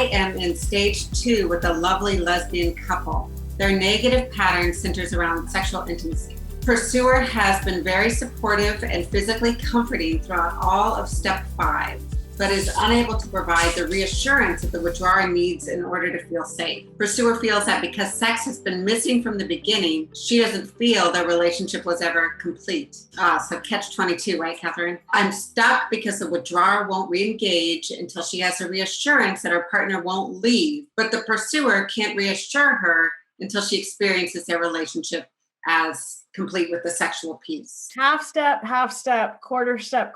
I am in stage 2 with a lovely lesbian couple. Their negative pattern centers around sexual intimacy. Pursuer has been very supportive and physically comforting throughout all of step 5, but is unable to provide the reassurance that the withdrawer needs in order to feel safe. Pursuer feels that because sex has been missing from the beginning, she doesn't feel their relationship was ever complete. So catch-22, right, Kathryn? I'm stuck because the withdrawer won't re-engage until she has a reassurance that her partner won't leave, but the pursuer can't reassure her until she experiences their relationship as complete with the sexual piece. Half step, quarter step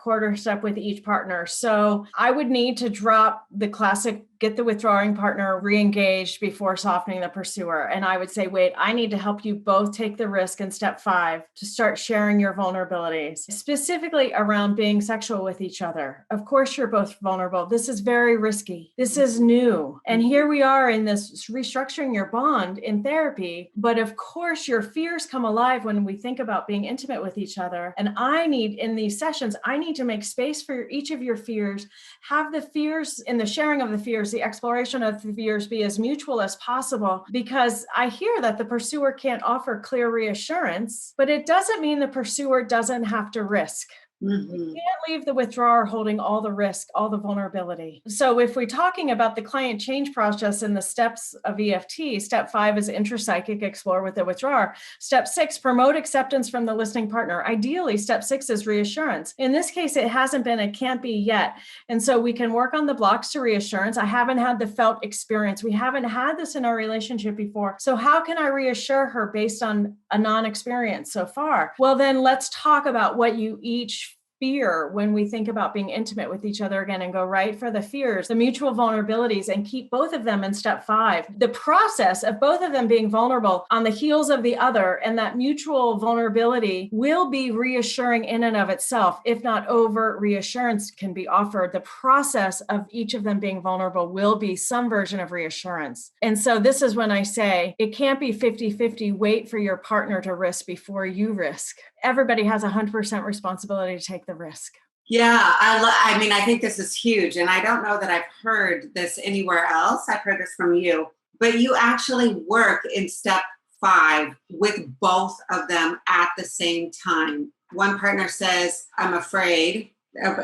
with each partner. So I would need to drop the classic, get the withdrawing partner re-engaged before softening the pursuer. And I would say, wait, I need to help you both take the risk in step 5 to start sharing your vulnerabilities, specifically around being sexual with each other. Of course, you're both vulnerable. This is very risky. This is new. And here we are in this restructuring your bond in therapy. But of course, your fears come alive when we think about being intimate with each other. And I need, in these sessions, I need to make space for each of your fears, have the fears in the sharing of the fears, the exploration of the fears be as mutual as possible, because I hear that the pursuer can't offer clear reassurance, but it doesn't mean the pursuer doesn't have to risk. You can't leave the withdrawer holding all the risk, all the vulnerability. So if we're talking about the client change process and the steps of EFT, step 5 is intrapsychic, explore with the withdrawer. Step 6, promote acceptance from the listening partner. Ideally, step 6 is reassurance. In this case, it hasn't been, it can't be yet. And so we can work on the blocks to reassurance. I haven't had the felt experience. We haven't had this in our relationship before. So how can I reassure her based on a non-experience so far? Well, then let's talk about what you each fear when we think about being intimate with each other again, and go right for the fears, the mutual vulnerabilities, and keep both of them in step 5. The process of both of them being vulnerable on the heels of the other, and that mutual vulnerability will be reassuring in and of itself. If not overt reassurance can be offered, the process of each of them being vulnerable will be some version of reassurance. And so this is when I say it can't be 50-50. Wait for your partner to risk before you risk. Everybody has 100% responsibility to take the risk. Yeah, I think this is huge. And I don't know that I've heard this anywhere else. I've heard this from you. But you actually work in step 5 with both of them at the same time. One partner says, I'm afraid.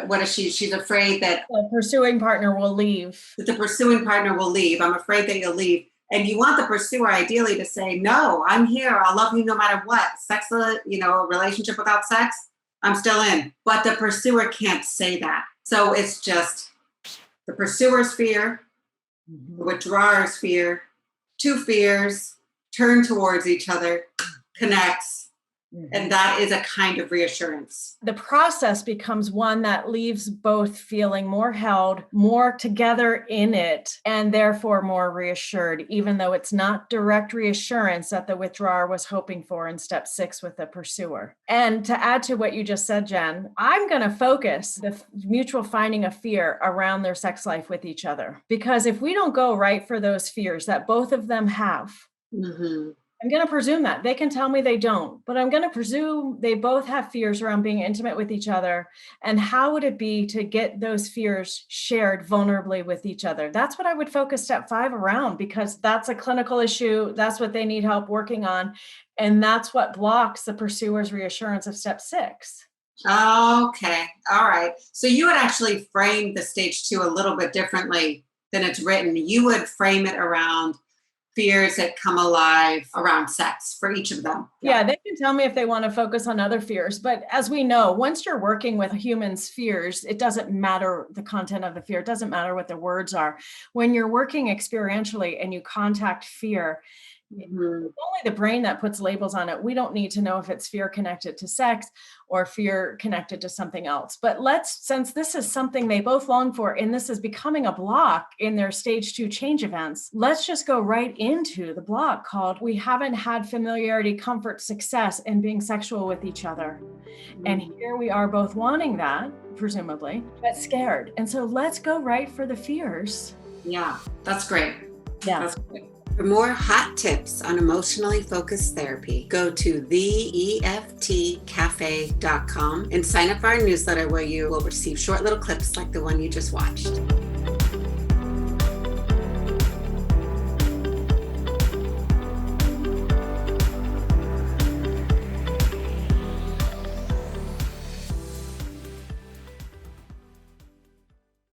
What is she? She's afraid that the pursuing partner will leave. That the pursuing partner will leave. I'm afraid that you'll leave. And you want the pursuer ideally to say, no, I'm here. I'll love you no matter what. Sex, a relationship without sex, I'm still in. But the pursuer can't say that. So it's just the pursuer's fear, the withdrawer's fear, 2 fears turn towards each other, connects. And that is a kind of reassurance. The process becomes one that leaves both feeling more held, more together in it, and therefore more reassured, even though it's not direct reassurance that the withdrawer was hoping for in step 6 with the pursuer. And to add to what you just said, Jen, I'm going to focus the mutual finding of fear around their sex life with each other. Because if we don't go right for those fears that both of them have, I'm going to presume that. They can tell me they don't, but I'm going to presume they both have fears around being intimate with each other. And how would it be to get those fears shared vulnerably with each other? That's what I would focus step 5 around, because that's a clinical issue. That's what they need help working on. And that's what blocks the pursuer's reassurance of step 6. Okay. All right. So you would actually frame the stage 2 a little bit differently than it's written. You would frame it around fears that come alive around sex for each of them. Yeah, they can tell me if they want to focus on other fears. But as we know, once you're working with humans' fears, it doesn't matter the content of the fear. It doesn't matter what the words are. When you're working experientially and you contact fear, it's only the brain that puts labels on it. We don't need to know if it's fear connected to sex or fear connected to something else. But since this is something they both long for, and this is becoming a block in their stage 2 change events, let's just go right into the block called we haven't had familiarity, comfort, success in being sexual with each other. And here we are both wanting that, presumably, but scared. And so let's go right for the fears. Yeah, that's great. Yeah. That's great. For more hot tips on emotionally focused therapy, go to theeftcafe.com and sign up for our newsletter where you will receive short little clips like the one you just watched.